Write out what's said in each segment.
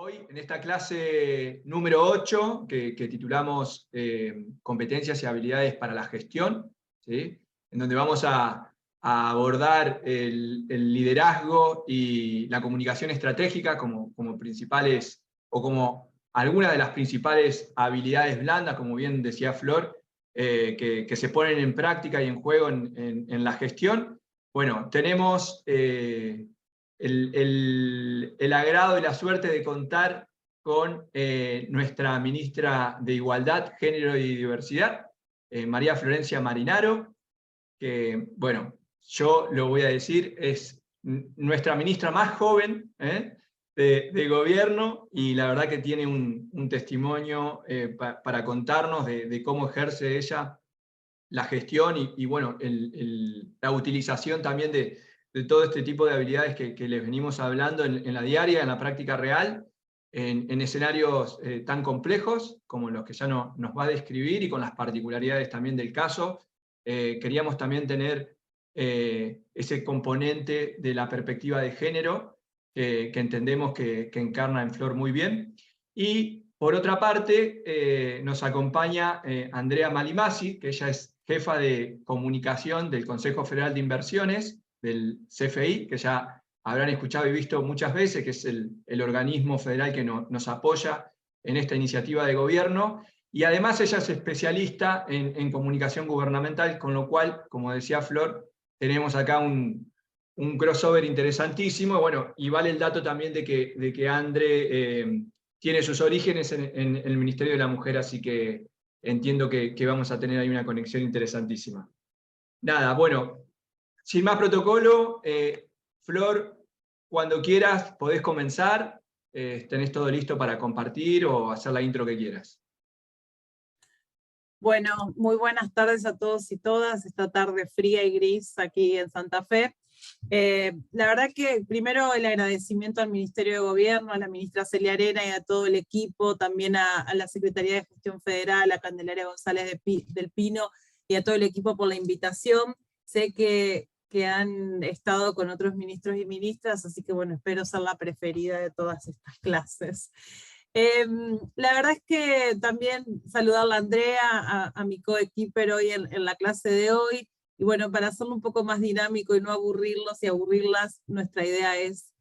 Hoy, en esta clase número 8, que titulamos Competencias y habilidades para la gestión, ¿sí? En donde vamos a abordar el liderazgo y la comunicación estratégica como principales, o como algunas de las principales habilidades blandas, como bien decía Flor, que se ponen en práctica y en juego en la gestión. Bueno, tenemos el agrado y la suerte de contar con nuestra ministra de Igualdad, Género y Diversidad, María Florencia Marinaro, que, bueno, yo lo voy a decir, es nuestra ministra más joven de gobierno, y la verdad que tiene un testimonio para contarnos de cómo ejerce ella la gestión y bueno, la utilización también de todo este tipo de habilidades que les venimos hablando en la diaria, en la práctica real, en escenarios tan complejos como los que ya nos va a describir, y con las particularidades también del caso. Queríamos también tener ese componente de la perspectiva de género que entendemos que encarna en Flor muy bien. Y por otra parte, nos acompaña Andrea Malimasi, que ella es jefa de comunicación del Consejo Federal de Inversiones, del CFI, que ya habrán escuchado y visto muchas veces, que es el organismo federal que nos apoya en esta iniciativa de gobierno. Y además ella es especialista en comunicación gubernamental, con lo cual, como decía Flor, tenemos acá un crossover interesantísimo. Bueno, y vale el dato también de que Andre tiene sus orígenes en el Ministerio de la Mujer, así que entiendo que vamos a tener ahí una conexión interesantísima. Nada, bueno, sin más protocolo, Flor, cuando quieras podés comenzar, tenés todo listo para compartir o hacer la intro que quieras. Bueno, muy buenas tardes a todos y todas, esta tarde fría y gris aquí en Santa Fe. La verdad que primero el agradecimiento al Ministerio de Gobierno, a la ministra Celia Arena y a todo el equipo, también a la Secretaría de Gestión Federal, a Candelaria González del Pino y a todo el equipo por la invitación. Sé que han estado con otros ministros y ministras, así que bueno, espero ser la preferida de todas estas clases. La verdad es que también saludar a Andrea, a mi coequiper hoy en la clase de hoy, y bueno, para hacerlo un poco más dinámico y no aburrirlos y aburrirlas, nuestra idea es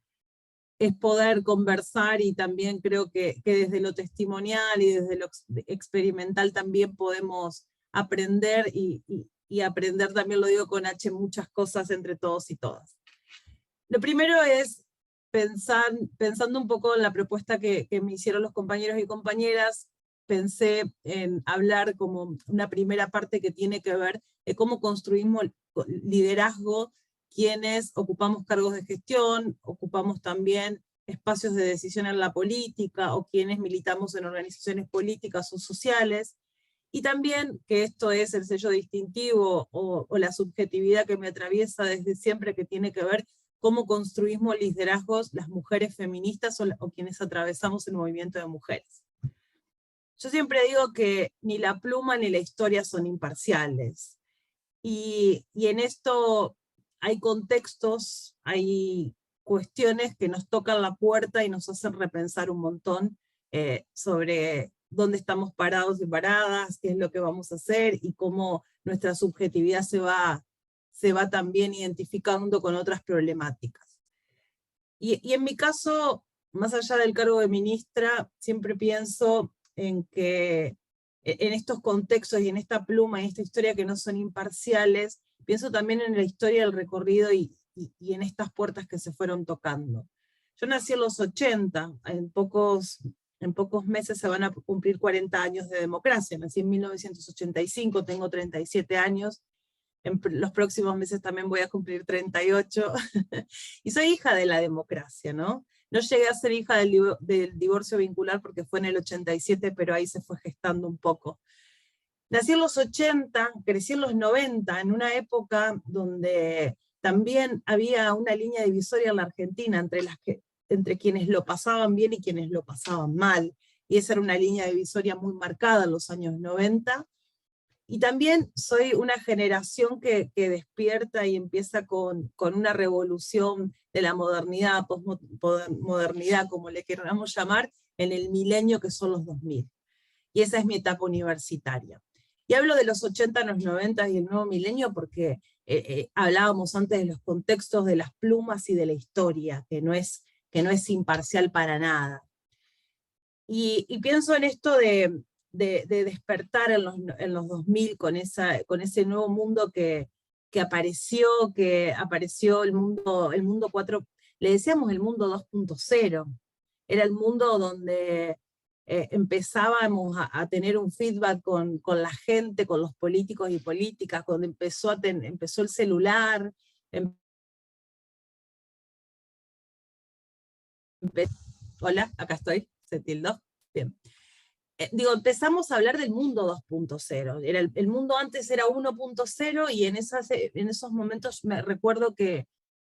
poder conversar, y también creo que desde lo testimonial y desde lo experimental también podemos aprender, y aprender también lo digo con H, muchas cosas entre todos y todas. Lo primero es pensando un poco en la propuesta que me hicieron los compañeros y compañeras, pensé en hablar como una primera parte que tiene que ver de cómo construimos liderazgo, quienes ocupamos cargos de gestión, ocupamos también espacios de decisión en la política, o quienes militamos en organizaciones políticas o sociales, y también que esto es el sello distintivo o la subjetividad que me atraviesa desde siempre, que tiene que ver cómo construimos liderazgos las mujeres feministas o quienes atravesamos el movimiento de mujeres. Yo siempre digo que ni la pluma ni la historia son imparciales, y en esto hay contextos, hay cuestiones que nos tocan la puerta y nos hacen repensar un montón sobre dónde estamos parados y paradas, qué es lo que vamos a hacer, y cómo nuestra subjetividad se va también identificando con otras problemáticas. Y en mi caso, más allá del cargo de ministra, siempre pienso en que en estos contextos y en esta pluma y esta historia que no son imparciales, pienso también en la historia del recorrido y en estas puertas que se fueron tocando. Yo nací en los 80, en pocos meses se van a cumplir 40 años de democracia. Nací en 1985, tengo 37 años, en los próximos meses también voy a cumplir 38, y soy hija de la democracia, ¿no? No llegué a ser hija del divorcio vincular porque fue en el 87, pero ahí se fue gestando un poco. Nací en los 80, crecí en los 90, en una época donde también había una línea divisoria en la Argentina entre quienes lo pasaban bien y quienes lo pasaban mal, y esa era una línea divisoria muy marcada en los años 90, Y también soy una generación que despierta y empieza con una revolución de la modernidad, posmodernidad, como le queramos llamar, en el milenio que son los 2000. Y esa es mi etapa universitaria. Y hablo de los 80, los 90 y el nuevo milenio porque hablábamos antes de los contextos de las plumas y de la historia, que no es imparcial para nada. Y pienso en esto de despertar en los 2000 con ese nuevo mundo que apareció el mundo 4, le decíamos el mundo 2.0. Era el mundo donde empezábamos a tener un feedback con la gente, con los políticos y políticas, cuando empezó el celular. Hola, acá estoy, se tildó. Bien. Empezamos a hablar del mundo 2.0. El mundo antes era 1.0 y en esos momentos me recuerdo que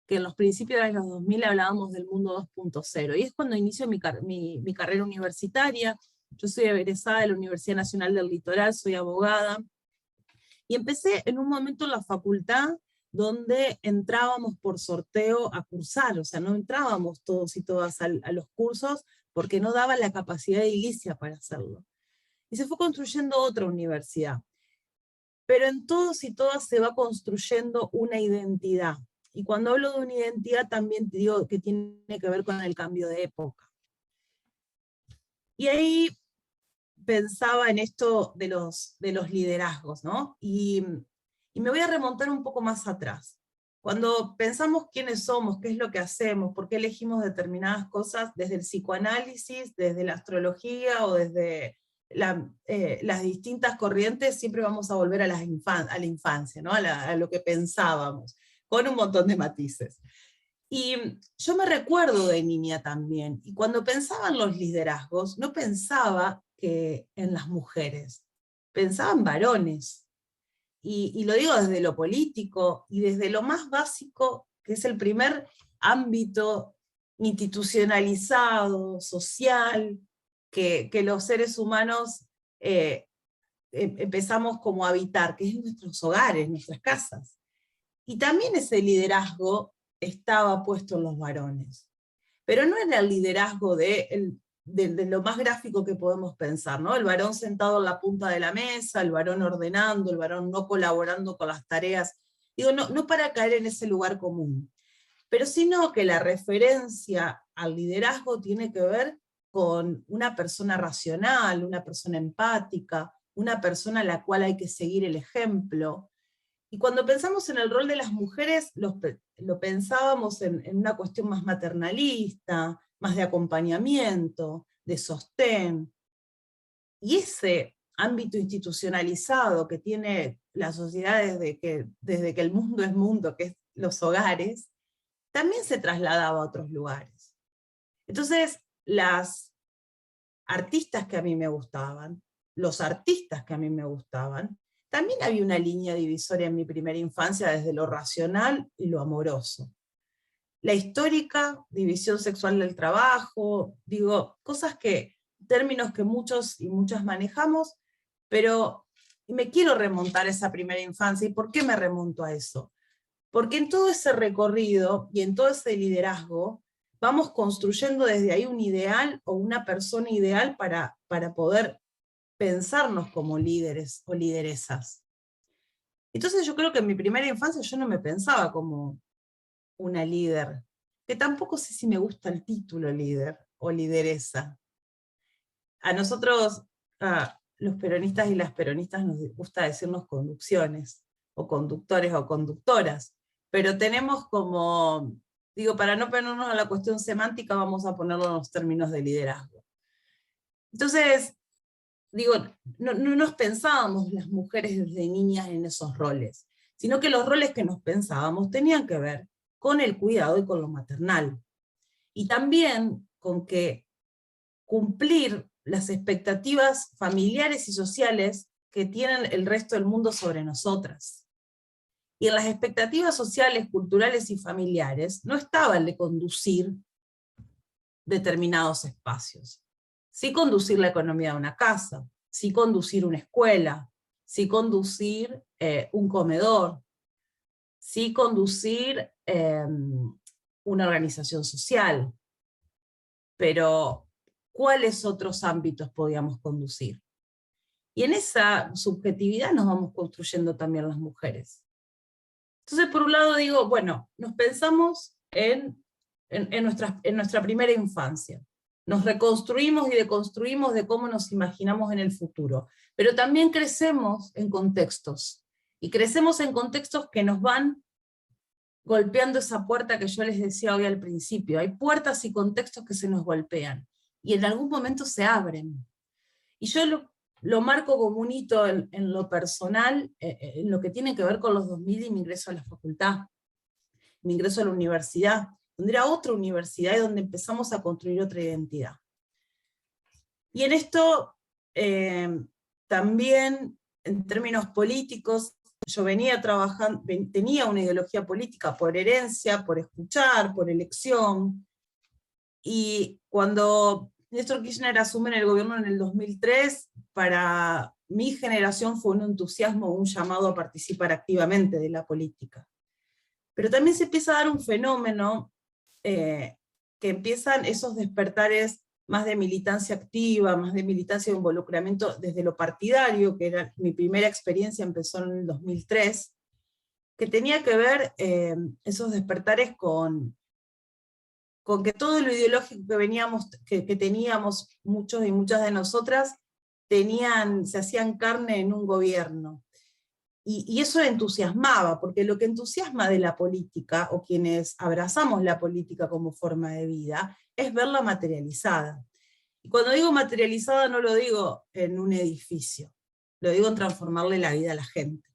en los principios de los 2000 hablábamos del mundo 2.0. Y es cuando inicio mi carrera universitaria. Yo soy egresada de la Universidad Nacional del Litoral, soy abogada. Y empecé en un momento en la facultad donde entrábamos por sorteo a cursar, o sea, no entrábamos todos y todas a los cursos porque no daba la capacidad edilicia para hacerlo. Y se fue construyendo otra universidad. Pero en todos y todas se va construyendo una identidad. Y cuando hablo de una identidad también te digo que tiene que ver con el cambio de época. Y ahí pensaba en esto de los liderazgos, ¿no? Y me voy a remontar un poco más atrás. Cuando pensamos quiénes somos, qué es lo que hacemos, por qué elegimos determinadas cosas, desde el psicoanálisis, desde la astrología o desde las distintas corrientes, siempre vamos a volver a la infancia, ¿no? a lo que pensábamos, con un montón de matices. Y yo me recuerdo de niña también, y cuando pensaba en los liderazgos, no pensaba que en las mujeres, pensaba en varones. Y lo digo desde lo político y desde lo más básico, que es el primer ámbito institucionalizado, social, que los seres humanos empezamos como a habitar, que es nuestros hogares, nuestras casas. Y también ese liderazgo estaba puesto en los varones. Pero no era el liderazgo de lo más gráfico que podemos pensar, ¿no? El varón sentado en la punta de la mesa, el varón ordenando, el varón no colaborando con las tareas. Digo, no para caer en ese lugar común, pero sino que la referencia al liderazgo tiene que ver con una persona racional, una persona empática, una persona a la cual hay que seguir el ejemplo. Y cuando pensamos en el rol de las mujeres, lo pensábamos en una cuestión más maternalista, más de acompañamiento, de sostén. Y ese ámbito institucionalizado que tiene la sociedad desde que el mundo es mundo, que es los hogares, también se trasladaba a otros lugares. Entonces, las artistas que a mí me gustaban, los artistas que a mí me gustaban, también había una línea divisoria en mi primera infancia desde lo racional y lo amoroso. La histórica división sexual del trabajo, digo, términos que muchos y muchas manejamos, pero me quiero remontar a esa primera infancia. ¿Y por qué me remonto a eso? Porque en todo ese recorrido y en todo ese liderazgo, vamos construyendo desde ahí un ideal o una persona ideal para poder pensarnos como líderes o lideresas. Entonces yo creo que en mi primera infancia yo no me pensaba como una líder, que tampoco sé si me gusta el título líder o lideresa. A nosotros, los peronistas y las peronistas, nos gusta decirnos conducciones, o conductores o conductoras, pero tenemos como, digo, para no ponernos a la cuestión semántica, vamos a ponerlo en los términos de liderazgo. Entonces, digo, no nos pensábamos las mujeres desde niñas en esos roles, sino que los roles que nos pensábamos tenían que ver con el cuidado y con lo maternal. Y también con que cumplir las expectativas familiares y sociales que tienen el resto del mundo sobre nosotras. Y en las expectativas sociales, culturales y familiares no estaba el de conducir determinados espacios. Sí conducir la economía de una casa, sí conducir una escuela, sí conducir un comedor, sí conducir una organización social, pero ¿cuáles otros ámbitos podíamos conducir? Y en esa subjetividad nos vamos construyendo también las mujeres. Entonces, por un lado digo, bueno, nos pensamos en nuestra primera infancia. Nos reconstruimos y deconstruimos de cómo nos imaginamos en el futuro. Pero también crecemos en contextos. Y crecemos en contextos que nos van golpeando esa puerta que yo les decía hoy al principio. Hay puertas y contextos que se nos golpean. Y en algún momento se abren. Y yo lo marco como un hito en lo personal, en lo que tiene que ver con los 2000 y mi ingreso a la facultad, mi ingreso a la universidad, donde era otra universidad y donde empezamos a construir otra identidad. Y en esto también, en términos políticos, yo venía trabajando, tenía una ideología política por herencia, por escuchar, por elección, y cuando Néstor Kirchner asume en el gobierno en el 2003, para mi generación fue un entusiasmo, un llamado a participar activamente de la política. Pero también se empieza a dar un fenómeno que empiezan esos despertares más de militancia activa, más de militancia de involucramiento desde lo partidario, que era mi primera experiencia, empezó en el 2003, que tenía que ver esos despertares con que todo lo ideológico que teníamos muchos y muchas de nosotras, se hacían carne en un gobierno. Y eso entusiasmaba, porque lo que entusiasma de la política, o quienes abrazamos la política como forma de vida, es verla materializada. Y cuando digo materializada no lo digo en un edificio, lo digo en transformarle la vida a la gente.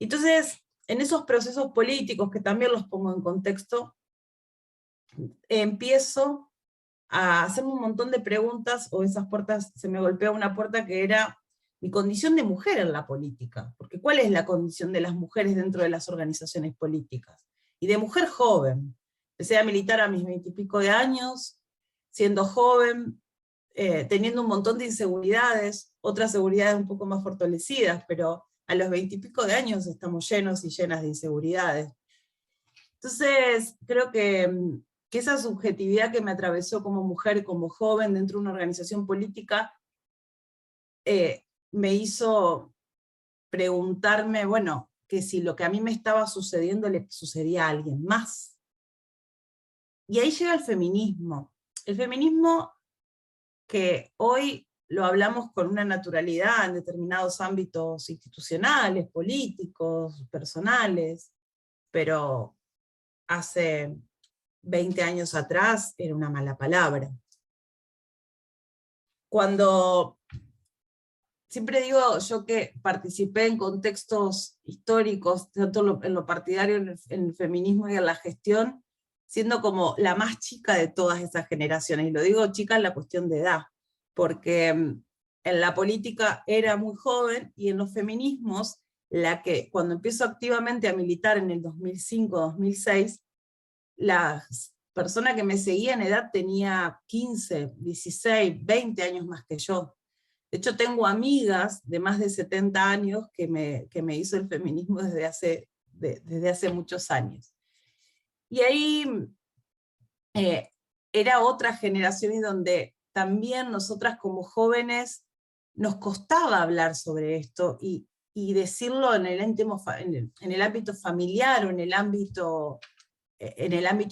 Entonces, en esos procesos políticos, que también los pongo en contexto, empiezo a hacerme un montón de preguntas, o esas puertas, se me golpea una puerta que era mi condición de mujer en la política, porque ¿cuál es la condición de las mujeres dentro de las organizaciones políticas? Y de mujer joven. Empecé a militar a mis 20 y pico de años, siendo joven, teniendo un montón de inseguridades, otras seguridades un poco más fortalecidas, pero a los 20 y pico de años estamos llenos y llenas de inseguridades. Entonces, creo que esa subjetividad que me atravesó como mujer, como joven, dentro de una organización política, me hizo preguntarme, bueno, que si lo que a mí me estaba sucediendo le sucedía a alguien más. Y ahí llega el feminismo. El feminismo que hoy lo hablamos con una naturalidad en determinados ámbitos institucionales, políticos, personales, pero hace 20 años atrás era una mala palabra. Cuando, siempre digo yo que participé en contextos históricos, tanto en lo partidario, en el feminismo y en la gestión, siendo como la más chica de todas esas generaciones, y lo digo chica en la cuestión de edad, porque en la política era muy joven, y en los feminismos, cuando empiezo activamente a militar en el 2005-2006, la persona que me seguía en edad tenía 15, 16, 20 años más que yo. De hecho, tengo amigas de más de 70 años que me hizo el feminismo desde hace muchos años. Y ahí era otra generación, y donde también nosotras como jóvenes nos costaba hablar sobre esto y decirlo en el ámbito familiar o en el ámbito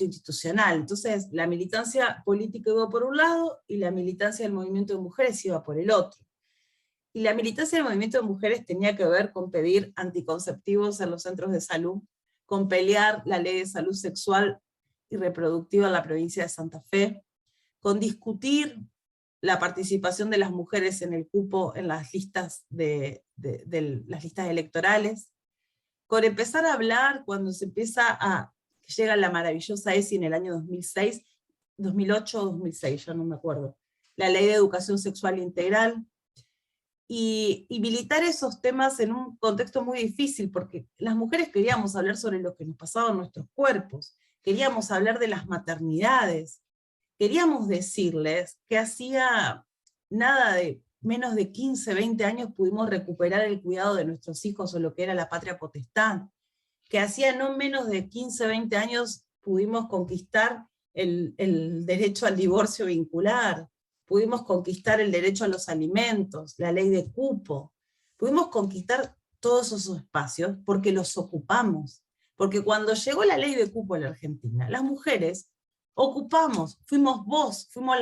institucional. Entonces, la militancia política iba por un lado, y la militancia del movimiento de mujeres iba por el otro. Y la militancia del movimiento de mujeres tenía que ver con pedir anticonceptivos en los centros de salud, con pelear la ley de salud sexual y reproductiva en la provincia de Santa Fe, con discutir la participación de las mujeres en el cupo en las listas, las listas electorales, con empezar a hablar cuando se llega la maravillosa ESI en el año 2006, 2008 o 2006, ya no me acuerdo, la ley de educación sexual integral, y militar esos temas en un contexto muy difícil, porque las mujeres queríamos hablar sobre lo que nos pasaba en nuestros cuerpos, queríamos hablar de las maternidades, queríamos decirles que hacía nada de menos de 15, 20 años pudimos recuperar el cuidado de nuestros hijos o lo que era la patria potestad, que hacía no menos de 15, 20 años pudimos conquistar el derecho al divorcio vincular, pudimos conquistar el derecho a los alimentos, la ley de cupo, pudimos conquistar todos esos espacios porque los ocupamos, porque cuando llegó la ley de cupo a la Argentina, las mujeres ocupamos, fuimos voz, fuimos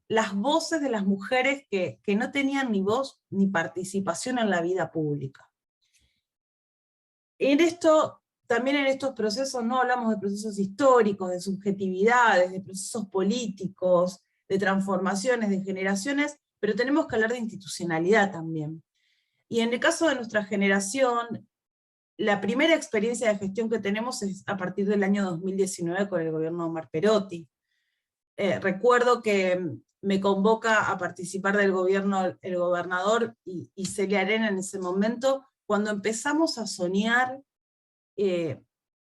las voces de las mujeres que no tenían ni voz ni participación en la vida pública. También en estos procesos no hablamos de procesos históricos, de subjetividades, de procesos políticos, de transformaciones, de generaciones, pero tenemos que hablar de institucionalidad también. Y en el caso de nuestra generación, la primera experiencia de gestión que tenemos es a partir del año 2019 con el gobierno de Omar Perotti. Recuerdo que me convoca a participar del gobierno el gobernador y Celia Arena en ese momento, cuando empezamos a soñar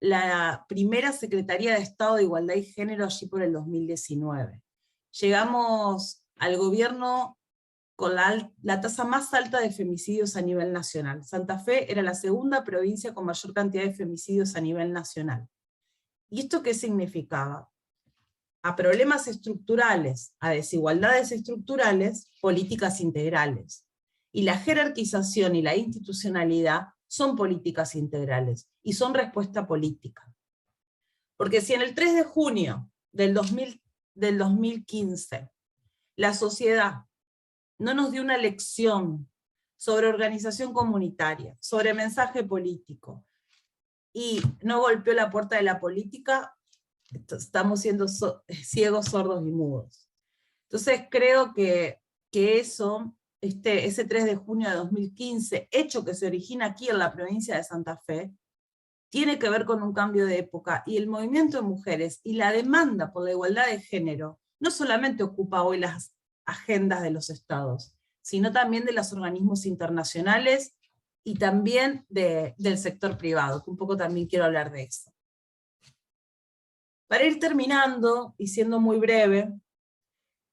la primera Secretaría de Estado de Igualdad y Género allí por el 2019. Llegamos al gobierno con la tasa más alta de femicidios a nivel nacional. Santa Fe era la segunda provincia con mayor cantidad de femicidios a nivel nacional. ¿Y esto qué significaba? A problemas estructurales, a desigualdades estructurales, políticas integrales. Y la jerarquización y la institucionalidad son políticas integrales, y son respuesta política. Porque si en el 3 de junio del 2015 la sociedad no nos dio una lección sobre organización comunitaria, sobre mensaje político, y no golpeó la puerta de la política, estamos siendo ciegos, sordos y mudos. Entonces creo que eso, ese 3 de junio de 2015, hecho que se origina aquí en la provincia de Santa Fe, tiene que ver con un cambio de época, y el movimiento de mujeres y la demanda por la igualdad de género no solamente ocupa hoy las agendas de los estados, sino también de los organismos internacionales y también del sector privado, que un poco también quiero hablar de eso. Para ir terminando, y siendo muy breve,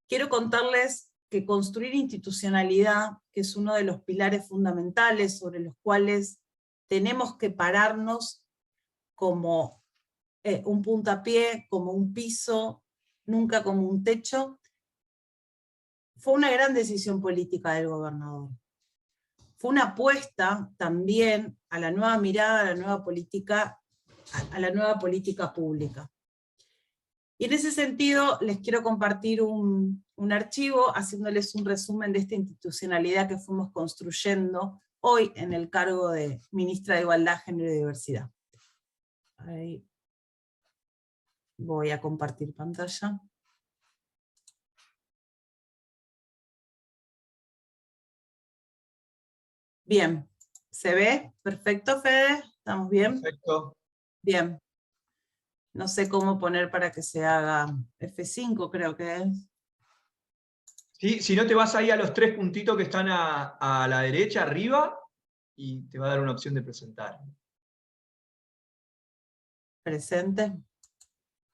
quiero contarles que construir institucionalidad, que es uno de los pilares fundamentales sobre los cuales tenemos que pararnos como un puntapié, como un piso, nunca como un techo, fue una gran decisión política del gobernador. Fue una apuesta también a la nueva mirada, a la nueva política pública. Y en ese sentido les quiero compartir un archivo haciéndoles un resumen de esta institucionalidad que fuimos construyendo hoy en el cargo de Ministra de Igualdad, Género y Diversidad. Ahí voy a compartir pantalla. Bien, ¿se ve? Perfecto, Fede, ¿estamos bien? Perfecto. Bien. No sé cómo poner para que se haga F5, creo que es. Sí, si no te vas ahí a los 3 puntitos que están a la derecha, arriba, y te va a dar una opción de presentar. Presente.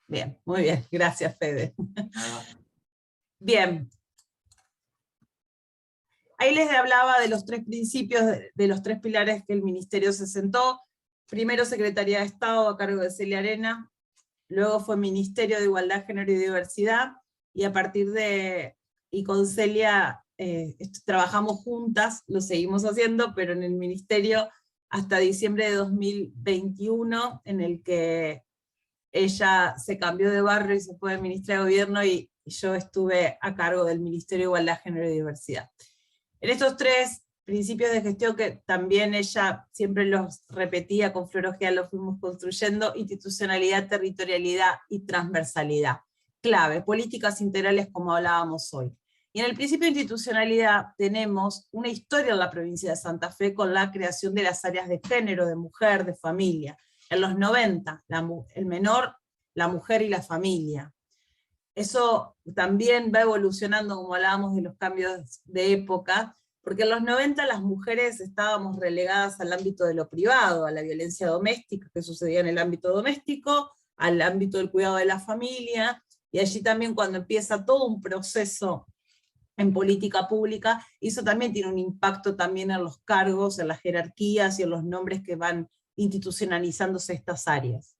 Bien, muy bien, gracias, Fede. Bien. Ahí les hablaba de los 3 principios, de los 3 pilares que el ministerio se sentó. Primero, Secretaría de Estado a cargo de Celia Arena, luego fue Ministerio de Igualdad, Género y Diversidad, y a partir y con Celia trabajamos juntas, lo seguimos haciendo, pero en el ministerio hasta diciembre de 2021, en el que ella se cambió de barrio y se fue de ministra de Gobierno, y yo estuve a cargo del Ministerio de Igualdad, Género y Diversidad. En estos 3 principios de gestión, que también ella siempre los repetía con Flor Ojeda, los fuimos construyendo: institucionalidad, territorialidad y transversalidad. Clave, políticas integrales como hablábamos hoy. Y en el principio de institucionalidad tenemos una historia en la provincia de Santa Fe con la creación de las áreas de género, de mujer, de familia. En los 90, el menor, la mujer y la familia. Eso también va evolucionando, como hablábamos de los cambios de época, porque en los 90 las mujeres estábamos relegadas al ámbito de lo privado, a la violencia doméstica que sucedía en el ámbito doméstico, al ámbito del cuidado de la familia, y allí también cuando empieza todo un proceso en política pública, y eso también tiene un impacto también en los cargos, en las jerarquías y en los nombres que van institucionalizándose estas áreas.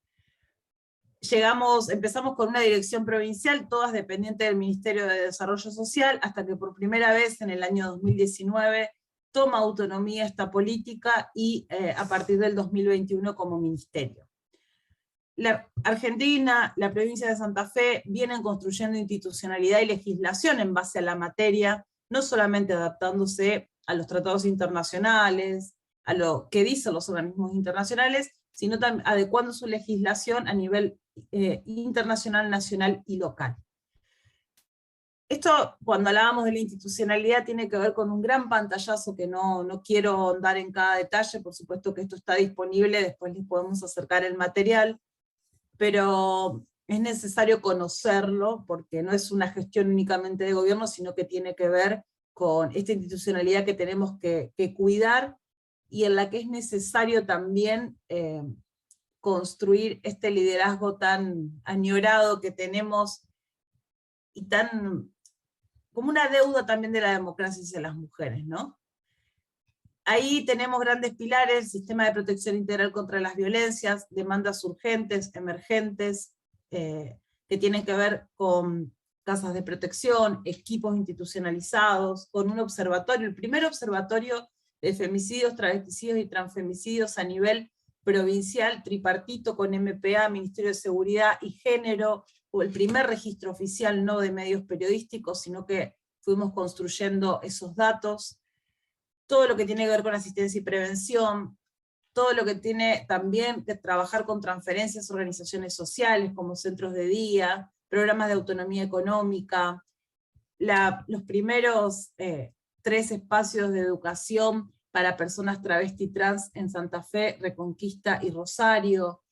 Empezamos con una dirección provincial, todas dependientes del Ministerio de Desarrollo Social, hasta que por primera vez en el año 2019 toma autonomía esta política y a partir del 2021 como ministerio. La Argentina, la provincia de Santa Fe, vienen construyendo institucionalidad y legislación en base a la materia, no solamente adaptándose a los tratados internacionales, a lo que dicen los organismos internacionales, sino también adecuando su legislación a nivel internacional, nacional y local. Esto, cuando hablábamos de la institucionalidad, tiene que ver con un gran pantallazo que no quiero andar en cada detalle, por supuesto que esto está disponible, después les podemos acercar el material, pero es necesario conocerlo, porque no es una gestión únicamente de gobierno, sino que tiene que ver con esta institucionalidad que tenemos que cuidar, y en la que es necesario también construir este liderazgo tan añorado que tenemos, y tan como una deuda también de la democracia hacia las mujeres, ¿no? Ahí tenemos grandes pilares: sistema de protección integral contra las violencias, demandas urgentes, emergentes, que tienen que ver con casas de protección, equipos institucionalizados, con un observatorio, el primer observatorio de femicidios, travesticidios y transfemicidios a nivel provincial, tripartito, con MPA, Ministerio de Seguridad y Género, o el primer registro oficial, no de medios periodísticos, sino que fuimos construyendo esos datos. Todo lo que tiene que ver con asistencia y prevención, todo lo que tiene también que trabajar con transferencias a organizaciones sociales, como centros de día, programas de autonomía económica, los primeros 3 espacios de educación para personas travesti y trans en Santa Fe, Reconquista y Rosario.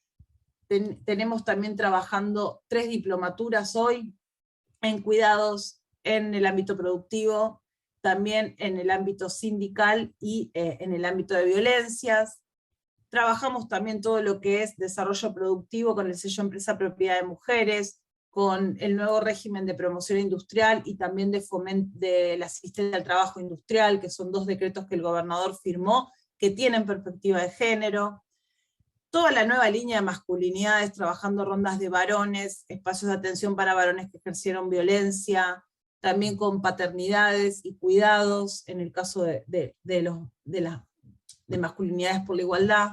Tenemos también trabajando 3 diplomaturas hoy en cuidados en el ámbito productivo, también en el ámbito sindical y en el ámbito de violencias. Trabajamos también todo lo que es desarrollo productivo con el sello Empresa Propiedad de Mujeres, con el nuevo régimen de promoción industrial y también de fomento de la asistencia al trabajo industrial, que son 2 decretos que el gobernador firmó, que tienen perspectiva de género. Toda la nueva línea de masculinidades, trabajando rondas de varones, espacios de atención para varones que ejercieron violencia, también con paternidades y cuidados, en el caso de masculinidades por la igualdad.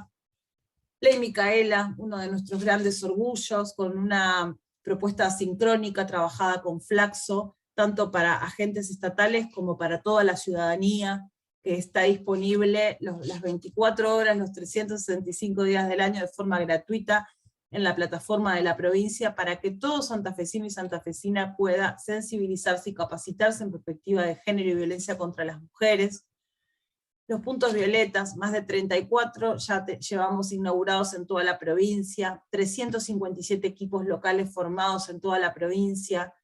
Ley Micaela, uno de nuestros grandes orgullos, con una propuesta sincrónica trabajada con Flaxo, tanto para agentes estatales como para toda la ciudadanía, que está disponible las 24 horas, los 365 días del año de forma gratuita en la plataforma de la provincia, para que todo santafesino y santafesina pueda sensibilizarse y capacitarse en perspectiva de género y violencia contra las mujeres. Los puntos violetas, más de 34 ya llevamos inaugurados en toda la provincia, 357 equipos locales formados en toda la provincia,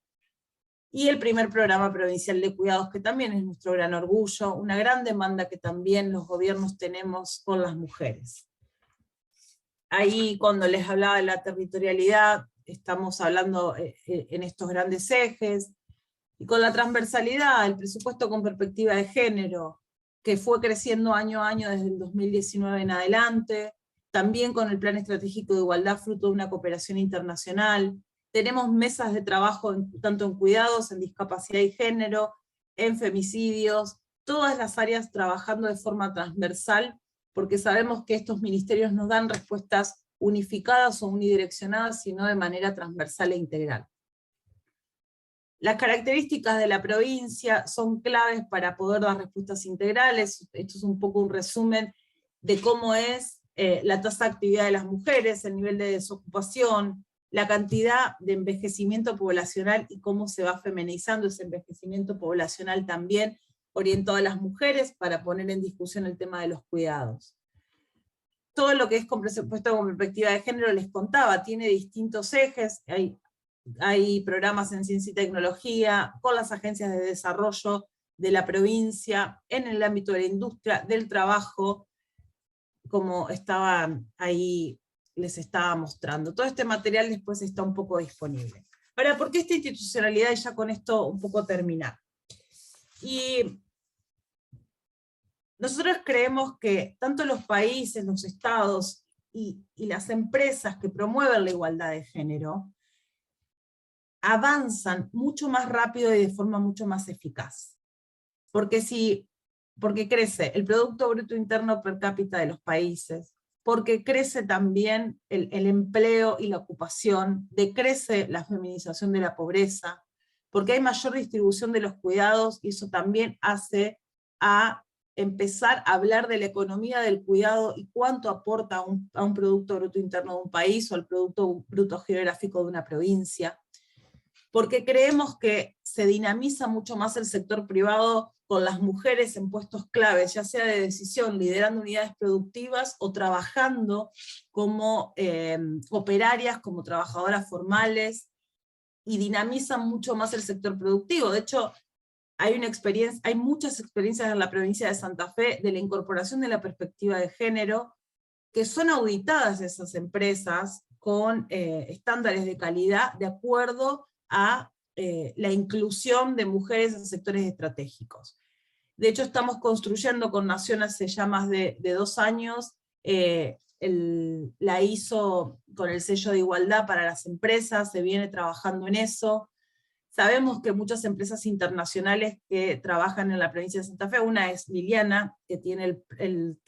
y el primer programa provincial de cuidados, que también es nuestro gran orgullo, una gran demanda que también los gobiernos tenemos con las mujeres. Ahí, cuando les hablaba de la territorialidad, estamos hablando en estos grandes ejes, y con la transversalidad, el presupuesto con perspectiva de género, que fue creciendo año a año desde el 2019 en adelante, también con el Plan Estratégico de Igualdad, fruto de una cooperación internacional. Tenemos mesas de trabajo tanto en cuidados, en discapacidad y género, en femicidios, todas las áreas trabajando de forma transversal, porque sabemos que estos ministerios no dan respuestas unificadas o unidireccionadas, sino de manera transversal e integral. Las características de la provincia son claves para poder dar respuestas integrales. Esto es un poco un resumen de cómo es la tasa de actividad de las mujeres, el nivel de desocupación, la cantidad de envejecimiento poblacional y cómo se va feminizando ese envejecimiento poblacional también orientado a las mujeres, para poner en discusión el tema de los cuidados. Todo lo que es con presupuesto con perspectiva de género, les contaba, tiene distintos ejes. Hay programas en ciencia y tecnología, con las agencias de desarrollo de la provincia, en el ámbito de la industria, del trabajo, como estaba ahí, les estaba mostrando. Todo este material después está un poco disponible. Ahora, ¿por qué esta institucionalidad? Y ya con esto un poco terminar. Y nosotros creemos que tanto los países, los estados y las empresas que promueven la igualdad de género avanzan mucho más rápido y de forma mucho más eficaz. Porque crece el Producto Bruto Interno per cápita de los países, porque crece también el empleo y la ocupación, decrece la feminización de la pobreza, porque hay mayor distribución de los cuidados, y eso también hace a empezar a hablar de la economía del cuidado y cuánto aporta a un Producto Bruto Interno de un país o al Producto Bruto Geográfico de una provincia. Porque creemos que se dinamiza mucho más el sector privado con las mujeres en puestos claves, ya sea de decisión, liderando unidades productivas o trabajando como operarias, como trabajadoras formales, y dinamizan mucho más el sector productivo. De hecho, hay muchas experiencias en la provincia de Santa Fe de la incorporación de la perspectiva de género, que son auditadas esas empresas con estándares de calidad de acuerdo a la inclusión de mujeres en sectores estratégicos. De hecho, estamos construyendo con Nación hace ya más de 2 años la ISO con el sello de igualdad para las empresas, se viene trabajando en eso. Sabemos que muchas empresas internacionales que trabajan en la provincia de Santa Fe, una es Liliana, que tiene el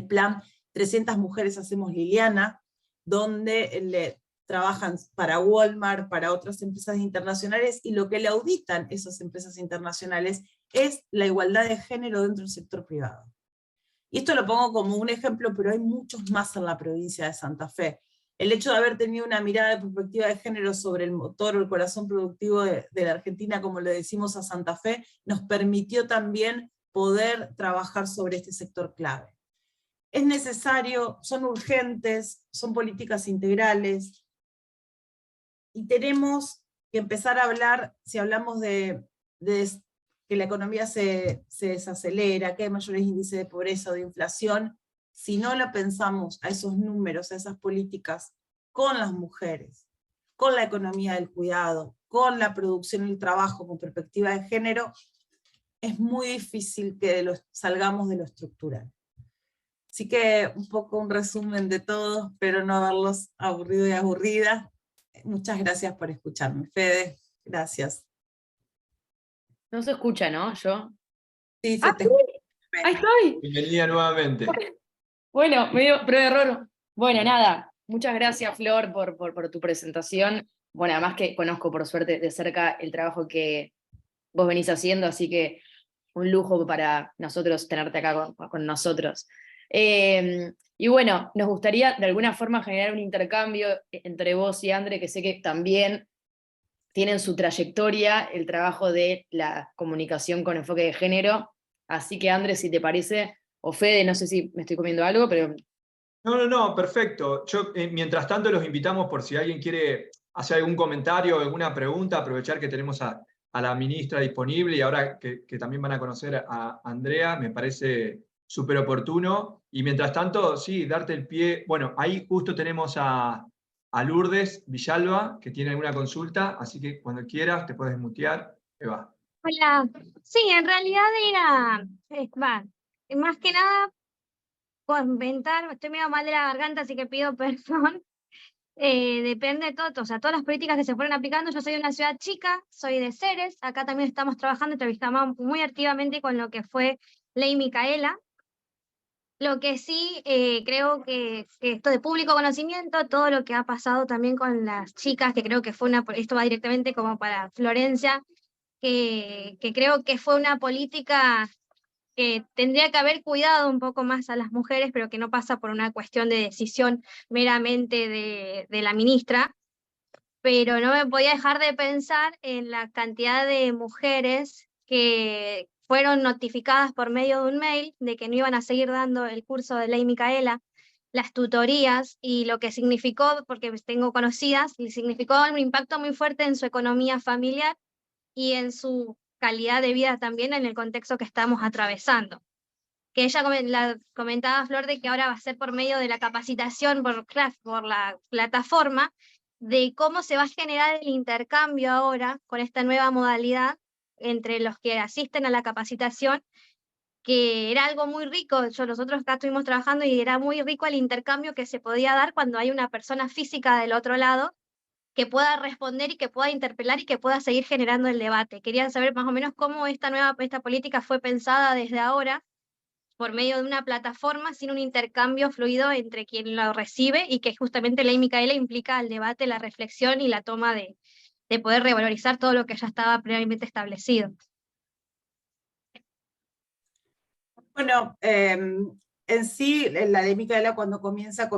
plan 300 Mujeres Hacemos Liliana, donde trabajan para Walmart, para otras empresas internacionales, y lo que le auditan esas empresas internacionales es la igualdad de género dentro del sector privado. Y esto lo pongo como un ejemplo, pero hay muchos más en la provincia de Santa Fe. El hecho de haber tenido una mirada de perspectiva de género sobre el motor o el corazón productivo de la Argentina, como le decimos a Santa Fe, nos permitió también poder trabajar sobre este sector clave. Es necesario, son urgentes, son políticas integrales, y tenemos que empezar a hablar, si hablamos de que la economía se desacelera, que hay mayores índices de pobreza o de inflación, si no lo pensamos a esos números, a esas políticas, con las mujeres, con la economía del cuidado, con la producción y el trabajo con perspectiva de género, es muy difícil que salgamos de lo estructural. Así que un poco un resumen de todo, espero no haberlos aburrido y aburrida. Muchas gracias por escucharme. Fede, gracias. No se escucha, ¿no? Yo. Sí, se te escucha. Ahí estoy. Bienvenida nuevamente. Bueno, medio prueba de error. Bueno, nada, muchas gracias, Flor, por tu presentación. Bueno, además que conozco por suerte de cerca el trabajo que vos venís haciendo, así que un lujo para nosotros tenerte acá con nosotros. Y bueno, nos gustaría de alguna forma generar un intercambio entre vos y Andre, que sé que también tienen su trayectoria, el trabajo de la comunicación con enfoque de género. Así que, Andre, si te parece, o Fede, no sé si me estoy comiendo algo, pero... No, perfecto. Yo, mientras tanto, los invitamos por si alguien quiere hacer algún comentario o alguna pregunta, aprovechar que tenemos a la ministra disponible, y ahora que también van a conocer a Andrea, me parece súper oportuno. Y mientras tanto, sí, darte el pie. Bueno, ahí justo tenemos a Lourdes Villalba, que tiene alguna consulta, así que cuando quieras te puedes mutear. Eva. Hola, sí, en realidad era, más que nada, comentar, estoy medio mal de la garganta, así que pido perdón. Depende de todo, o sea, todas las políticas que se fueron aplicando. Yo soy de una ciudad chica, soy de Ceres, acá también estamos trabajando, entrevistamos muy activamente con lo que fue Ley Micaela. Lo que sí creo que esto de público conocimiento, todo lo que ha pasado también con las chicas, que creo que fue esto va directamente como para Florencia, que creo que fue una política que tendría que haber cuidado un poco más a las mujeres, pero que no pasa por una cuestión de decisión meramente de la ministra. Pero no me podía dejar de pensar en la cantidad de mujeres que fueron notificadas por medio de un mail de que no iban a seguir dando el curso de Ley Micaela, las tutorías, y lo que significó, porque tengo conocidas, y significó un impacto muy fuerte en su economía familiar y en su calidad de vida también en el contexto que estamos atravesando. Que ella comentaba, Flor, de que ahora va a ser por medio de la capacitación por la plataforma, de cómo se va a generar el intercambio ahora con esta nueva modalidad entre los que asisten a la capacitación, que era algo muy rico. Nosotros acá estuvimos trabajando y era muy rico el intercambio que se podía dar cuando hay una persona física del otro lado que pueda responder y que pueda interpelar y que pueda seguir generando el debate. Querían saber más o menos cómo esta política fue pensada desde ahora por medio de una plataforma sin un intercambio fluido entre quien lo recibe, y que justamente Ley Micaela implica el debate, la reflexión y la toma de poder revalorizar todo lo que ya estaba previamente establecido. Bueno, en sí, la Ley Micaela cuando comienza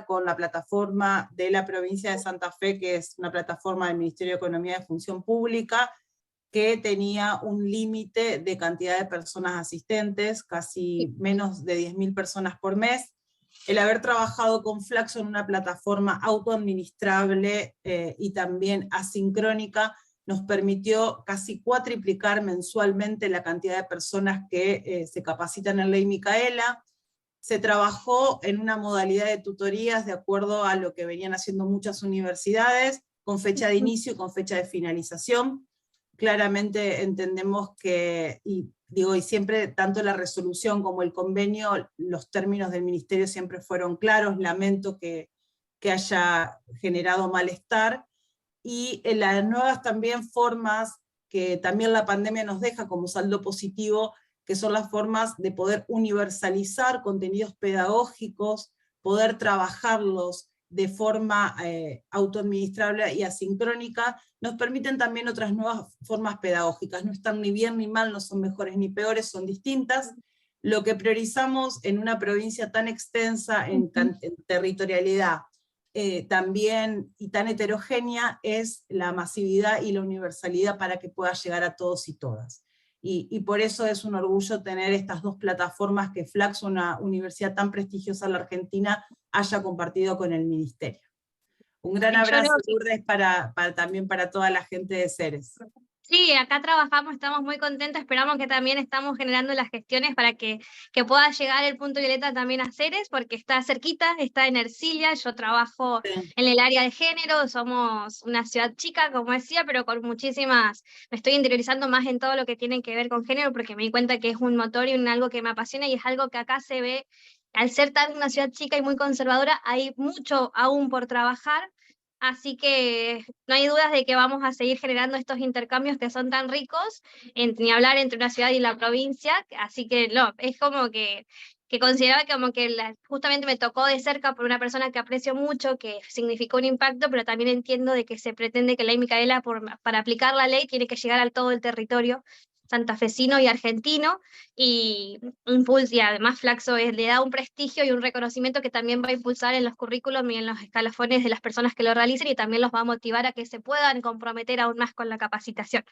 con la plataforma de la provincia de Santa Fe, que es una plataforma del Ministerio de Economía y Función Pública, que tenía un límite de cantidad de personas asistentes, casi menos de 10.000 personas por mes. El haber trabajado con Flaxo en una plataforma autoadministrable y también asincrónica, nos permitió casi cuatriplicar mensualmente la cantidad de personas que se capacitan en Ley Micaela. Se trabajó en una modalidad de tutorías de acuerdo a lo que venían haciendo muchas universidades, con fecha de inicio y con fecha de finalización. Claramente entendemos que, y siempre tanto la resolución como el convenio, los términos del ministerio siempre fueron claros. Lamento que haya generado malestar, y en las nuevas también formas que también la pandemia nos deja como saldo positivo, que son las formas de poder universalizar contenidos pedagógicos, poder trabajarlos de forma autoadministrable y asincrónica, nos permiten también otras nuevas formas pedagógicas. No están ni bien ni mal, no son mejores ni peores, son distintas. Lo que priorizamos en una provincia tan extensa en territorialidad, también y tan heterogénea, es la masividad y la universalidad para que pueda llegar a todos y todas. Y por eso es un orgullo tener estas dos plataformas que Flaxo, una universidad tan prestigiosa en la Argentina, haya compartido con el ministerio. Un gran abrazo, Lourdes, también para toda la gente de Ceres. Sí, acá trabajamos, estamos muy contentos, esperamos que también estamos generando las gestiones para que pueda llegar el punto violeta también a Ceres, porque está cerquita, está en Ercilia. Yo trabajo en el área de género, somos una ciudad chica, como decía, pero con muchísimas, me estoy interiorizando más en todo lo que tiene que ver con género, porque me di cuenta que es un motor y algo que me apasiona, y es algo que acá se ve. Al ser tan una ciudad chica y muy conservadora, hay mucho aún por trabajar. Así que no hay dudas de que vamos a seguir generando estos intercambios que son tan ricos, ni hablar entre una ciudad y la provincia. Así que no, es como que consideraba como que justamente me tocó de cerca por una persona que aprecio mucho, que significó un impacto, pero también entiendo de que se pretende que Ley Micaela, para aplicar la ley, tiene que llegar a todo el territorio santafesino y argentino, y además Flaxo le da un prestigio y un reconocimiento que también va a impulsar en los currículums y en los escalafones de las personas que lo realicen, y también los va a motivar a que se puedan comprometer aún más con la capacitación.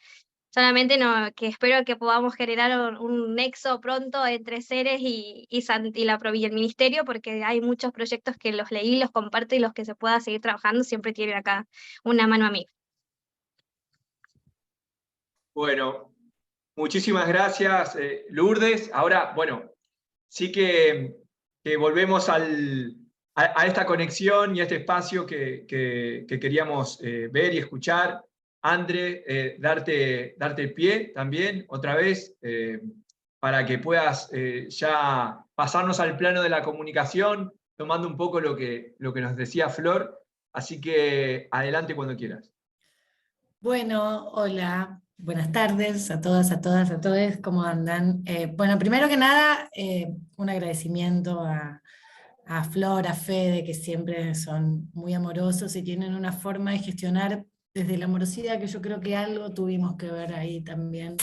Solamente que espero que podamos generar un nexo pronto entre Ceres y el ministerio, porque hay muchos proyectos que los leí, los comparto, y los que se pueda seguir trabajando siempre tienen acá una mano amiga. Bueno, muchísimas gracias, Lourdes. Ahora, bueno, sí que volvemos a esta conexión y a este espacio que queríamos ver y escuchar. André, darte pie también, otra vez, para que puedas ya pasarnos al plano de la comunicación, tomando un poco lo que nos decía Flor. Así que adelante cuando quieras. Bueno, hola, buenas tardes a todas, a todos, ¿cómo andan? Bueno, primero que nada, un agradecimiento a Flor, a Fede, que siempre son muy amorosos y tienen una forma de gestionar desde la amorosidad, que yo creo que algo tuvimos que ver ahí también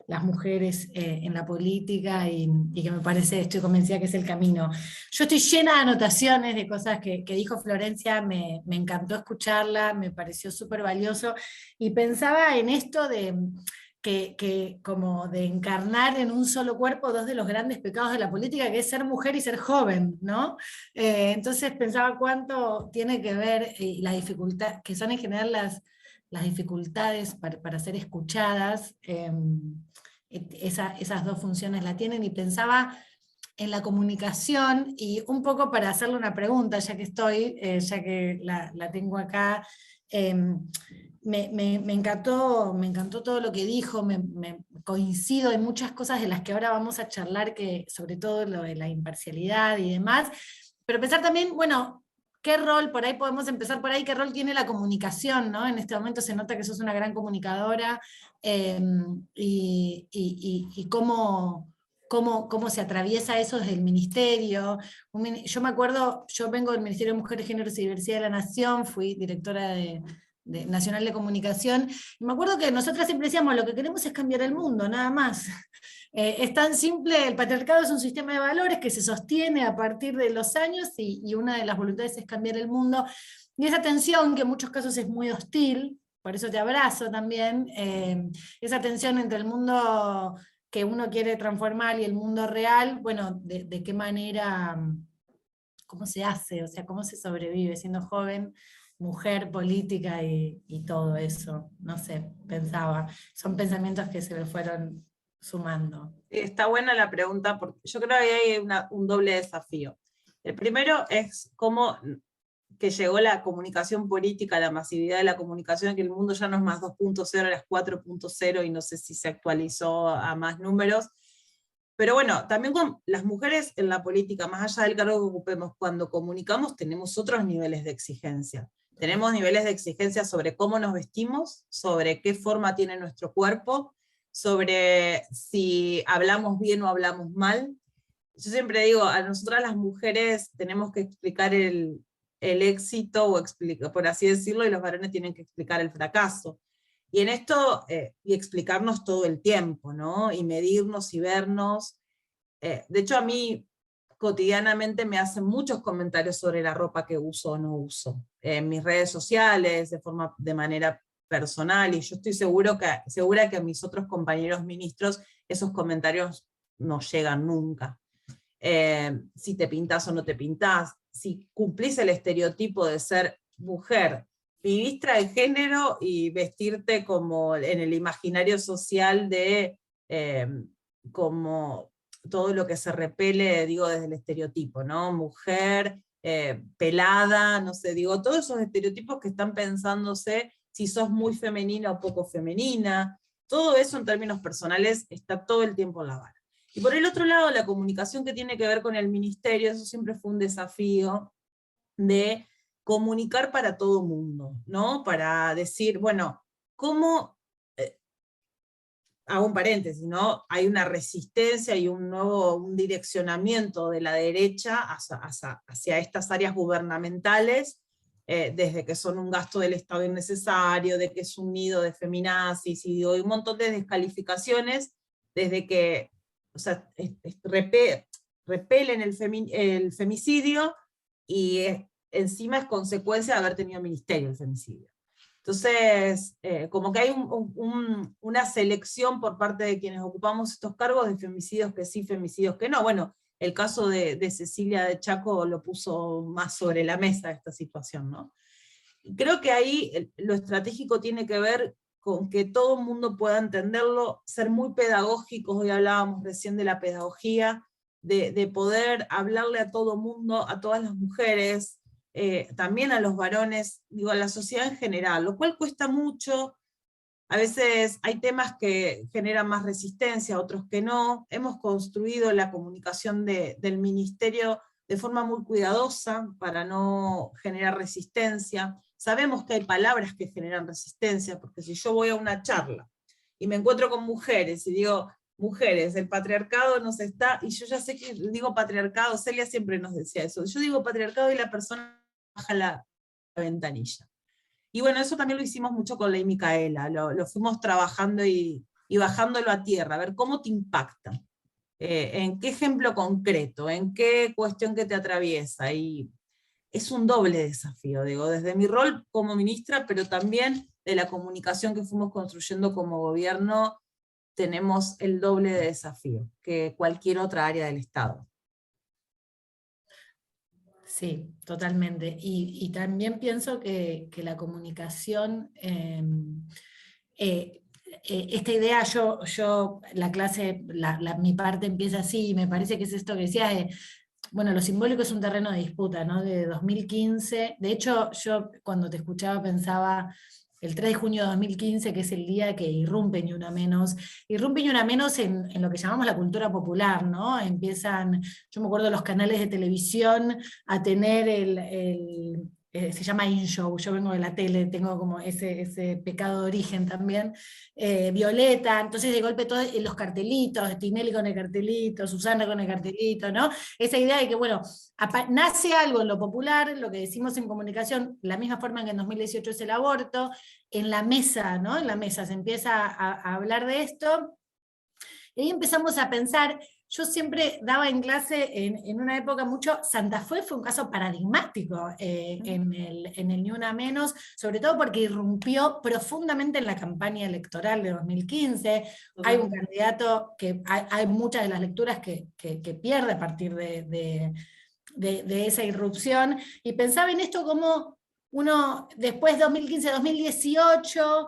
las mujeres en la política, y que me parece, estoy convencida que es el camino. Yo estoy llena de anotaciones de cosas que dijo Florencia, me encantó escucharla, me pareció súper valioso, y pensaba en esto de que como de encarnar en un solo cuerpo dos de los grandes pecados de la política, que es ser mujer y ser joven, ¿no? Entonces pensaba cuánto tiene que ver la dificultad, que son en general las dificultades para ser escuchadas, esas dos funciones la tienen, y pensaba en la comunicación, y un poco para hacerle una pregunta, ya que la tengo acá, me encantó todo lo que dijo, me coincido en muchas cosas de las que ahora vamos a charlar, que, sobre todo lo de la imparcialidad y demás, pero pensar también, bueno, ¿qué rol, por ahí podemos empezar por ahí, qué rol tiene la comunicación, ¿no? En este momento se nota que sos una gran comunicadora, y cómo se atraviesa eso desde el ministerio. Yo me acuerdo, yo vengo del Ministerio de Mujeres, Géneros y Diversidad de la Nación, fui directora Nacional de Comunicación, y me acuerdo que nosotras siempre decíamos, lo que queremos es cambiar el mundo, nada más. Es tan simple, el patriarcado es un sistema de valores que se sostiene a partir de los años, y una de las voluntades es cambiar el mundo, y esa tensión que en muchos casos es muy hostil, por eso te abrazo también, esa tensión entre el mundo que uno quiere transformar y el mundo real, bueno, de qué manera, cómo se hace, o sea, cómo se sobrevive siendo joven, mujer, política y todo eso, no sé, pensaba, son pensamientos que se me fueron sumando. Está buena la pregunta, porque yo creo que hay un doble desafío. El primero es cómo que llegó la comunicación política, la masividad de la comunicación, que el mundo ya no es más 2.0, ahora es 4.0, y no sé si se actualizó a más números. Pero bueno, también con las mujeres en la política, más allá del cargo que ocupemos, cuando comunicamos tenemos otros niveles de exigencia. Tenemos niveles de exigencia sobre cómo nos vestimos, sobre qué forma tiene nuestro cuerpo, sobre si hablamos bien o hablamos mal. Yo siempre digo, a nosotras las mujeres tenemos que explicar el éxito, o por así decirlo, y los varones tienen que explicar el fracaso. Y en esto, y explicarnos todo el tiempo, ¿no? Y medirnos y vernos. De hecho, a mí cotidianamente me hacen muchos comentarios sobre la ropa que uso o no uso, en mis redes sociales, de manera personal, y yo estoy segura que a mis otros compañeros ministros esos comentarios no llegan nunca. Si te pintás o no te pintás, si cumplís el estereotipo de ser mujer, ministra de género, y vestirte como en el imaginario social de como todo lo que se repele, digo, desde el estereotipo, ¿no? Mujer, pelada, no sé, digo, todos esos estereotipos que están pensándose si sos muy femenina o poco femenina, todo eso en términos personales está todo el tiempo en la vara. Y por el otro lado, la comunicación que tiene que ver con el ministerio, eso siempre fue un desafío de comunicar para todo mundo, ¿no? Para decir, bueno, ¿cómo, hago un paréntesis, ¿no? Hay una resistencia y un direccionamiento de la derecha hacia estas áreas gubernamentales, desde que son un gasto del Estado innecesario, de que es un nido de feminazis, y hay un montón de descalificaciones, desde que, o sea, repelen el femicidio, y encima es consecuencia de haber tenido ministerio el femicidio. Entonces, como que hay una selección por parte de quienes ocupamos estos cargos de femicidios que sí, femicidios que no. Bueno, el caso de Cecilia de Chaco lo puso más sobre la mesa, esta situación, ¿no? Y creo que ahí lo estratégico tiene que ver con que todo el mundo pueda entenderlo, ser muy pedagógicos. Hoy hablábamos recién de la pedagogía, de poder hablarle a todo mundo, a todas las mujeres, también a los varones, digo, a la sociedad en general, lo cual cuesta mucho. A veces hay temas que generan más resistencia, otros que no. Hemos construido la comunicación del ministerio de forma muy cuidadosa para no generar resistencia. Sabemos que hay palabras que generan resistencia, porque si yo voy a una charla y me encuentro con mujeres y digo, mujeres, el patriarcado nos está, y yo ya sé que digo patriarcado, Celia siempre nos decía eso, yo digo patriarcado y la persona baja la ventanilla. Y bueno, eso también lo hicimos mucho con Ley Micaela, lo fuimos trabajando y bajándolo a tierra, a ver cómo te impacta, en qué ejemplo concreto, en qué cuestión que te atraviesa, y es un doble desafío, digo, desde mi rol como ministra, pero también de la comunicación que fuimos construyendo como gobierno, tenemos el doble de desafío que cualquier otra área del Estado. Sí, totalmente. Y también pienso que la comunicación, esta idea, la clase, mi parte empieza así, y me parece que es esto que decías de, bueno, lo simbólico es un terreno de disputa, ¿no? De 2015. De hecho, yo cuando te escuchaba pensaba el 3 de junio de 2015, que es el día que irrumpe Ni Una Menos. Irrumpe Ni Una Menos en lo que llamamos la cultura popular, ¿no? Empiezan, yo me acuerdo, los canales de televisión a tener se llama in-show, yo vengo de la tele, tengo como ese pecado de origen también, Violeta, entonces de golpe todos los cartelitos, Tinelli con el cartelito, Susana con el cartelito, ¿no? Esa idea de que, bueno, nace algo en lo popular, lo que decimos en comunicación, la misma forma que en 2018 es el aborto, en la mesa, ¿no? En la mesa se empieza a hablar de esto, y ahí empezamos a pensar. Yo siempre daba en clase, en una época mucho, Santa Fe fue un caso paradigmático en el Ni Una Menos, sobre todo porque irrumpió profundamente en la campaña electoral de 2015. Hay un candidato que hay muchas de las lecturas que pierde a partir de esa irrupción, y pensaba en esto como uno, después de 2015-2018,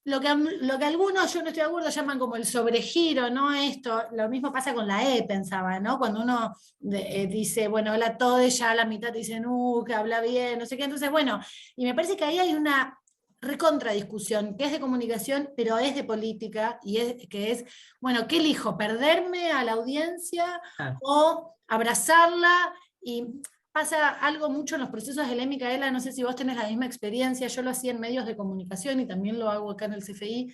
lo que algunos, yo no estoy de acuerdo, llaman como el sobregiro, ¿no? Esto, lo mismo pasa con la E, pensaba, ¿no? Cuando uno dice, bueno, hola a todos, ya a la mitad te dicen, que habla bien, no sé qué, entonces, bueno, y me parece que ahí hay una recontra discusión, que es de comunicación, pero es de política, y que es, bueno, ¿qué elijo? ¿Perderme a la audiencia o abrazarla? Y pasa algo mucho en los procesos de Helen, Micaela, no sé si vos tenés la misma experiencia, yo lo hacía en medios de comunicación y también lo hago acá en el CFI,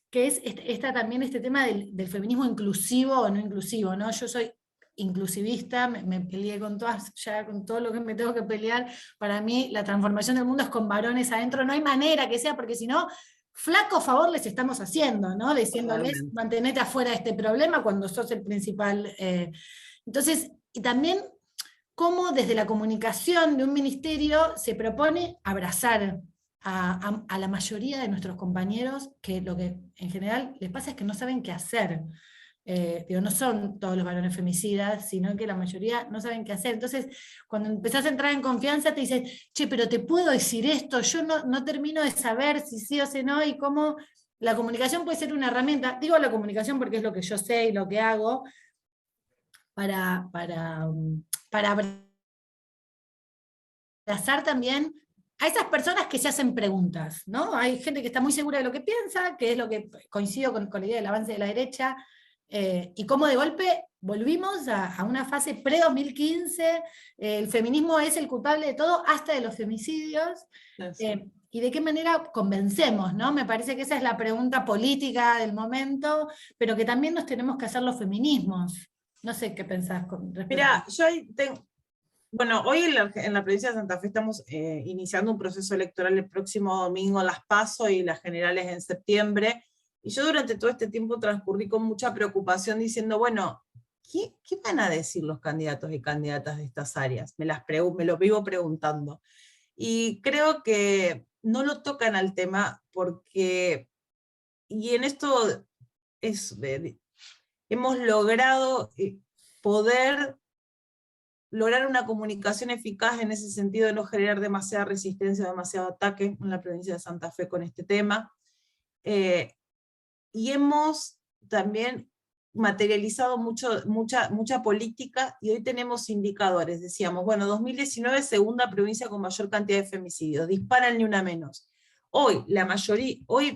que es también este tema del feminismo inclusivo o no inclusivo, ¿no? Yo soy inclusivista, me peleé con todo lo que me tengo que pelear. Para mí la transformación del mundo es con varones adentro, no hay manera que sea, porque si no, flaco favor les estamos haciendo, ¿no? Diciéndoles, mantenete afuera de este problema cuando sos el principal. Entonces, y también cómo desde la comunicación de un ministerio se propone abrazar a la mayoría de nuestros compañeros, que lo que en general les pasa es que no saben qué hacer. No son todos los varones femicidas, sino que la mayoría no saben qué hacer. Entonces, cuando empezás a entrar en confianza, te dicen, che, pero te puedo decir esto, yo no termino de saber si sí o si no, y cómo la comunicación puede ser una herramienta. Digo la comunicación porque es lo que yo sé y lo que hago, para abrazar también a esas personas que se hacen preguntas, ¿no? Hay gente que está muy segura de lo que piensa, que es lo que coincido con la idea del avance de la derecha, y cómo de golpe volvimos a una fase pre-2015, el feminismo es el culpable de todo, hasta de los femicidios, y de qué manera convencemos, ¿no? Me parece que esa es la pregunta política del momento, pero que también nos tenemos que hacer los feminismos. No sé qué pensás con respecto. Mira, yo ahí tengo, bueno, hoy en la provincia de Santa Fe estamos iniciando un proceso electoral el próximo domingo, las PASO y las generales en septiembre, y yo durante todo este tiempo transcurrí con mucha preocupación diciendo, bueno, ¿qué van a decir los candidatos y candidatas de estas áreas? Me lo vivo preguntando. Y creo que no lo tocan al tema porque, y en esto hemos logrado poder lograr una comunicación eficaz en ese sentido de no generar demasiada resistencia, demasiado ataque en la provincia de Santa Fe con este tema. Y hemos también materializado mucha política, y hoy tenemos indicadores. Decíamos, bueno, 2019, segunda provincia con mayor cantidad de femicidios, disparan Ni Una Menos. Hoy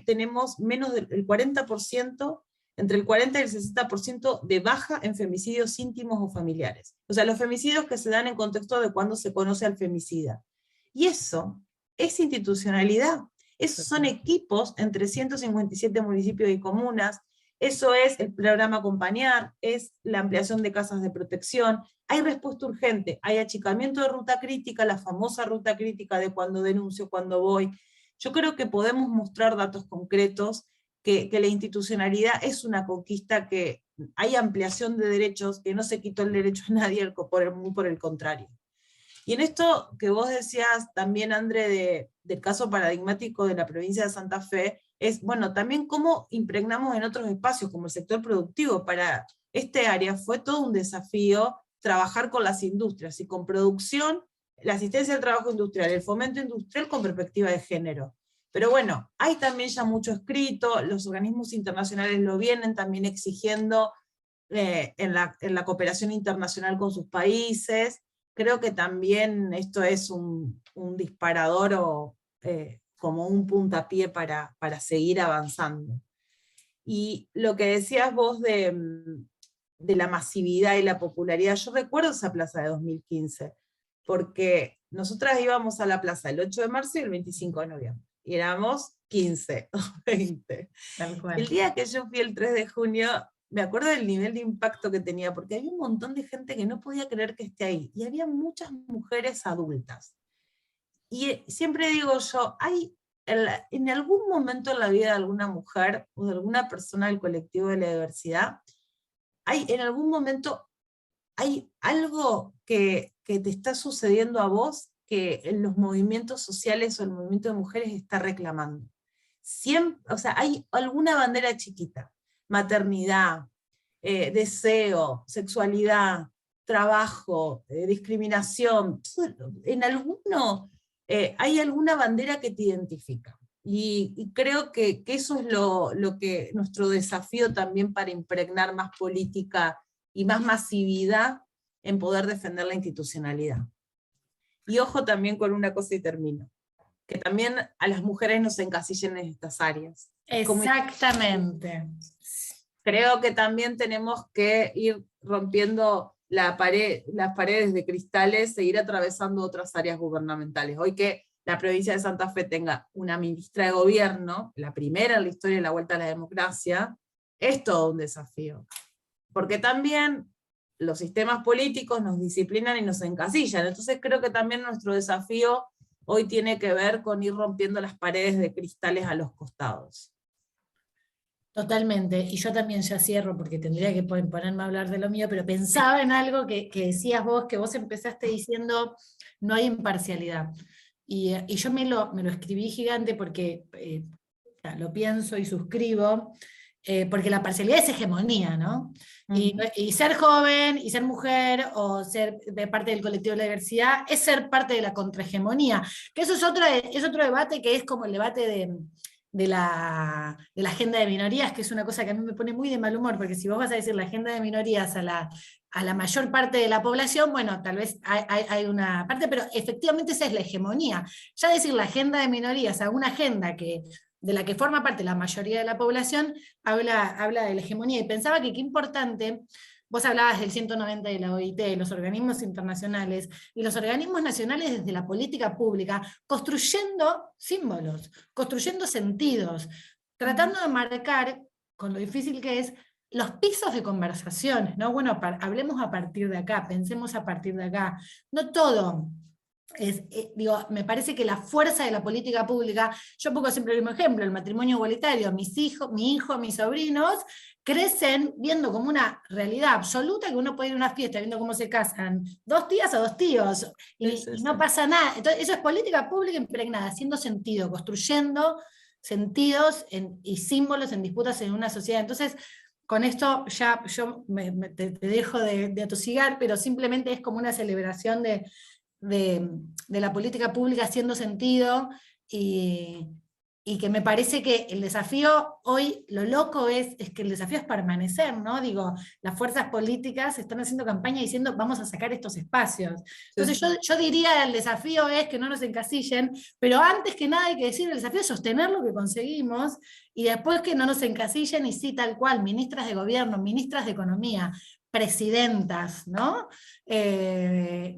tenemos menos del 40%, entre el 40 y el 60% de baja en femicidios íntimos o familiares. O sea, los femicidios que se dan en contexto de cuando se conoce al femicida. Y eso es institucionalidad. Esos son equipos en 357 municipios y comunas. Eso es el programa Acompañar, es la ampliación de casas de protección. Hay respuesta urgente, hay achicamiento de ruta crítica, la famosa ruta crítica de cuando denuncio, cuando voy. Yo creo que podemos mostrar datos concretos, que la institucionalidad es una conquista, que hay ampliación de derechos, que no se quitó el derecho a nadie, muy por el contrario. Y en esto que vos decías también, André, del caso paradigmático de la provincia de Santa Fe, es, bueno, también cómo impregnamos en otros espacios, como el sector productivo. Para este área fue todo un desafío trabajar con las industrias, y con producción, la asistencia al trabajo industrial, el fomento industrial con perspectiva de género. Pero bueno, hay también ya mucho escrito, los organismos internacionales lo vienen también exigiendo en la cooperación internacional con sus países. Creo que también esto es un disparador como un puntapié para seguir avanzando. Y lo que decías vos de la masividad y la popularidad, yo recuerdo esa plaza de 2015, porque nosotras íbamos a la plaza el 8 de marzo y el 25 de noviembre, y éramos 15 o 20. Tal cual. El día que yo fui el 3 de junio, me acuerdo del nivel de impacto que tenía, porque había un montón de gente que no podía creer que esté ahí, y había muchas mujeres adultas. Y siempre digo yo, en algún momento en la vida de alguna mujer, o de alguna persona del colectivo de la diversidad, en algún momento hay algo que te está sucediendo a vos que en los movimientos sociales o el movimiento de mujeres está reclamando. Siempre, o sea, hay alguna bandera chiquita, maternidad, deseo, sexualidad, trabajo, discriminación, en alguno hay alguna bandera que te identifica. Y creo que eso es lo que nuestro desafío también para impregnar más política y más masividad en poder defender la institucionalidad. Y ojo también con una cosa y termino, que también a las mujeres nos encasillen en estas áreas. Exactamente. Creo que también tenemos que ir rompiendo las paredes de cristales, seguir atravesando otras áreas gubernamentales. Hoy que la provincia de Santa Fe tenga una ministra de gobierno, la primera en la historia de la vuelta a la democracia, es todo un desafío. Porque también los sistemas políticos nos disciplinan y nos encasillan. Entonces creo que también nuestro desafío hoy tiene que ver con ir rompiendo las paredes de cristales a los costados. Totalmente, y yo también ya cierro porque tendría que ponerme a hablar de lo mío, pero pensaba en algo que decías vos, que vos empezaste diciendo, no hay imparcialidad. Y yo me lo escribí gigante porque lo pienso y suscribo, porque la parcialidad es hegemonía, ¿no? Y ser joven, y ser mujer, o ser parte del colectivo de la diversidad, es ser parte de la contrahegemonía, que eso es otro debate, que es como el debate de la agenda de minorías, que es una cosa que a mí me pone muy de mal humor, porque si vos vas a decir la agenda de minorías a la mayor parte de la población, bueno, tal vez hay una parte, pero efectivamente esa es la hegemonía. Ya decir la agenda de minorías a una agenda de la que forma parte la mayoría de la población, habla de la hegemonía, y pensaba que qué importante. Vos hablabas del 190 de la OIT, los organismos internacionales, y los organismos nacionales desde la política pública, construyendo símbolos, construyendo sentidos, tratando de marcar, con lo difícil que es, los pisos de conversaciones, ¿no? Bueno, hablemos a partir de acá, pensemos a partir de acá. No todo me parece que la fuerza de la política pública, yo pongo siempre el mismo ejemplo, el matrimonio igualitario, mi hijo, mis sobrinos, crecen viendo como una realidad absoluta que uno puede ir a una fiesta viendo cómo se casan 2 tías o 2 tíos, y no pasa nada. Entonces eso es política pública impregnada, haciendo sentido, construyendo sentidos y símbolos en disputas en una sociedad. Entonces, con esto ya yo te dejo de atosigar, pero simplemente es como una celebración de la política pública haciendo sentido, y que me parece que el desafío hoy, lo loco es que el desafío es permanecer, ¿no? Digo, las fuerzas políticas están haciendo campaña diciendo vamos a sacar estos espacios. Entonces yo diría el desafío es que no nos encasillen, pero antes que nada hay que decir el desafío es sostener lo que conseguimos, y después que no nos encasillen, y sí, tal cual, ministras de gobierno, ministras de economía, presidentas, ¿no?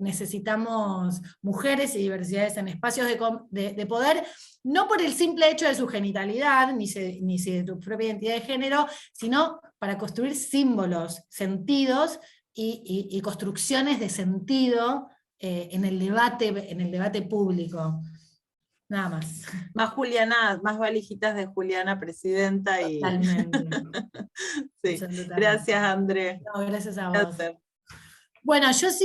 Necesitamos mujeres y diversidades en espacios de poder, no por el simple hecho de su genitalidad, ni de tu propia identidad de género, sino para construir símbolos, sentidos y construcciones de sentido en el debate público. Nada más. Más Juliana, más valijitas de Juliana, presidenta. Totalmente. Sí. Gracias, André. No, gracias a vos. Gracias. Bueno, yo sí.